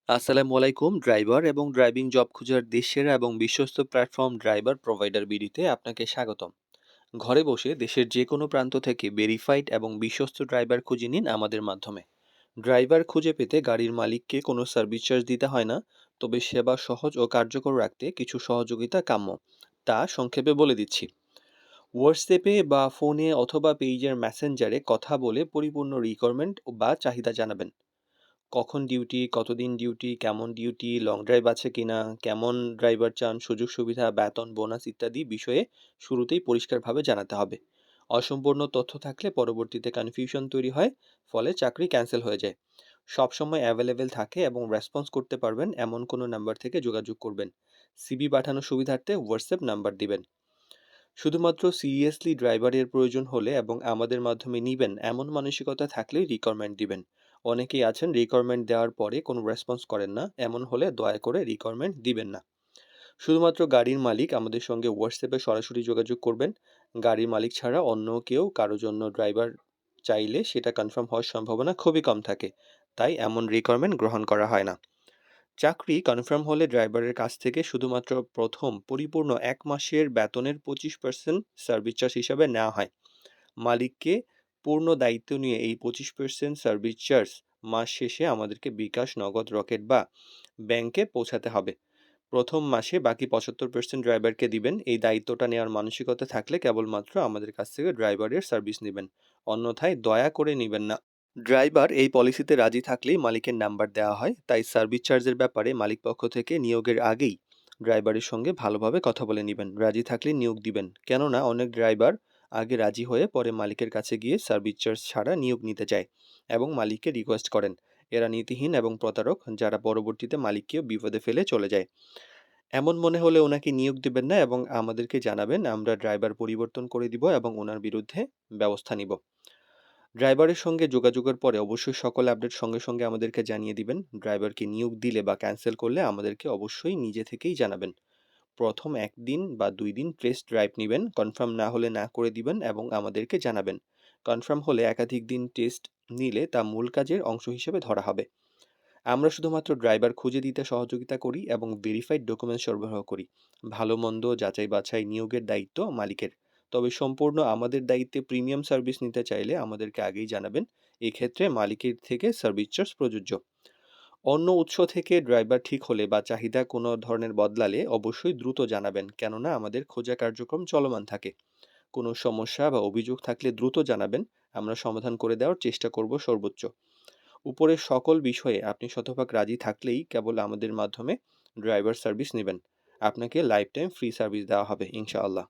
আসসালামু আলাইকুম। ড্রাইভার এবং ড্রাইভিং জব খোঁজার দেশের এবং বিশ্বস্ত প্ল্যাটফর্ম ড্রাইভার প্রোভাইডার বিডিতে আপনাকে স্বাগতম। ঘরে বসে দেশের যে কোনো প্রান্ত থেকে ভেরিফাইড এবং বিশ্বস্ত ড্রাইভার খুঁজে নিন আমাদের মাধ্যমে। ড্রাইভার খুঁজে পেতে গাড়ির মালিককে কোনো সার্ভিস চার্জ দিতে হয় না, তবে সেবা সহজ ও কার্যকর রাখতে কিছু সহযোগিতা কাম্য। তা সংক্ষেপে বলে দিচ্ছি। হোয়াটসঅ্যাপে বা ফোনে অথবা পেজের মেসেঞ্জারে কথা বলে পরিপূর্ণ রিকোয়ারমেন্ট বা চাহিদা জানাবেন। কখন ডিউটি, কতদিন ডিউটি, কেমন ডিউটি, লং ড্রাইভ আছে কিনা, কেমন ড্রাইভার চান, সুযোগ সুবিধা, বেতন, বোনাস ইত্যাদি বিষয়ে শুরুতেই পরিষ্কারভাবে জানাতে হবে। অসম্পূর্ণ তথ্য থাকলে পরবর্তীতে কনফিউশন তৈরি হয়, ফলে চাকরি ক্যান্সেল হয়ে যায়। সবসময় অ্যাভেলেবেল থাকে এবং রেসপন্স করতে পারবেন এমন কোনো নাম্বার থেকে যোগাযোগ করবেন। সিবি পাঠানোর সুবিধার্থে হোয়াটসঅ্যাপ নাম্বার দিবেন। শুধুমাত্র সিরিয়াসলি ড্রাইভারের প্রয়োজন হলে এবং আমাদের মাধ্যমে নিবেন এমন মানসিকতা থাকলেই রিকোয়ারমেন্ট দিবেন। অনেকেই আছেন রিকোয়ারমেন্ট দেওয়ার পরে কোনো রেসপন্স করেন না, এমন হলে দয়া করে রিকোয়ারমেন্ট দিবেন না। শুধুমাত্র গাড়ির মালিক আমাদের সঙ্গে হোয়াটসঅ্যাপে সরাসরি যোগাযোগ করবেন। গাড়ির মালিক ছাড়া অন্য কেউ কারো জন্য ড্রাইভার চাইলে সেটা কনফার্ম হওয়ার সম্ভাবনা খুবই কম থাকে, তাই এমন রিকোয়ারমেন্ট গ্রহণ করা হয় না। চাকরি কনফার্ম হলে ড্রাইভারের কাছ থেকে শুধুমাত্র প্রথম পরিপূর্ণ ১ মাসের বেতনের ২৫% সার্ভিস চার্জ হিসাবে নেওয়া হয়। মালিককে পূর্ণ দায়িত্ব নিয়ে এই ২৫% সার্ভিস চার্জ মাস শেষে আমাদেরকে বিকাশ, নগদ, রকেট বা ব্যাংকে পৌঁছাতে হবে। প্রথম মাসে বাকি ৭৫% ড্রাইভারকে দিবেন। এই দায়িত্বটা নেওয়ার মানসিকতা থাকলে কেবলমাত্র আমাদের কাছ থেকে ড্রাইভারের সার্ভিস নিবেন। অন্যথায় দয়া করে নিবেন না। ড্রাইভার এই পলিসিতে রাজি থাকলেই মালিকের নাম্বার দেওয়া হয়, তাই সার্ভিস চার্জের ব্যাপারে মালিক পক্ষ থেকে নিয়োগের আগেই ড্রাইভারের সঙ্গে ভালোভাবে কথা বলে নেবেন। রাজি থাকলে নিয়োগ দিবেন, কেননা অনেক ড্রাইভার আগে রাজি হয়ে পরে মালিকের কাছে গিয়ে সার্ভিস চার্জ ছাড়া নিয়োগ নিতে চায় এবং মালিককে রিকোয়েস্ট করেন। এরা নীতিহীন এবং প্রতারক, যারা পরবর্তীতে মালিককেও বিপদে ফেলে চলে যায়। এমন মনে হলে ওনাকে নিয়োগ দিবেন না এবং আমাদেরকে জানাবেন, আমরা ড্রাইভার পরিবর্তন করে দিব এবং ওনার বিরুদ্ধে ব্যবস্থা নিব। ড্রাইভারের সঙ্গে যোগাযোগের পরে অবশ্যই সকল আপডেট সঙ্গে সঙ্গে আমাদেরকে জানিয়ে দিবেন। ড্রাইভারকে নিয়োগ দিলে বা ক্যান্সেল করলে আমাদেরকে অবশ্যই নিজে থেকেই জানাবেন। প্রথম ১ দিন বা ২ দিন টেস্ট ড্রাইভ নিবেন। কনফার্ম না হলে না করে দিবেন এবং আমাদেরকে জানাবেন। কনফার্ম হলে একাধিক দিন টেস্ট নিলে তা মূল কাজের অংশ হিসেবে ধরা হবে। আমরা শুধুমাত্র ড্রাইভার খুঁজে দিতে সহযোগিতা করি এবং ভেরিফাইড ডকুমেন্ট সরবরাহ করি। ভালো মন্দ যাচাই বাছাই নিয়োগের দায়িত্ব মালিকের। তবে সম্পূর্ণ আমাদের দায়িত্বে প্রিমিয়াম সার্ভিস নিতে চাইলে আমাদেরকে আগেই জানাবেন। এক্ষেত্রে মালিকের থেকে সার্ভিস চার্জ প্রযোজ্য। অন্য উৎস থেকে ড্রাইভার ঠিক হলে বা চাহিদা কোনো ধরনের বদলালে অবশ্যই দ্রুত জানাবেন, কেননা আমাদের খোঁজা কার্যক্রম চলমান থাকে। কোনো সমস্যা বা অভিযোগ থাকলে দ্রুত জানাবেন, আমরা সমাধান করে দেওয়ার চেষ্টা করব সর্বোচ্চ। উপরের সকল বিষয়ে আপনি শতভাগ রাজি থাকলেই কেবল আমাদের মাধ্যমে ড্রাইভার সার্ভিস নেবেন। আপনাকে লাইফ টাইম ফ্রি সার্ভিস দেওয়া হবে ইনশাআল্লাহ।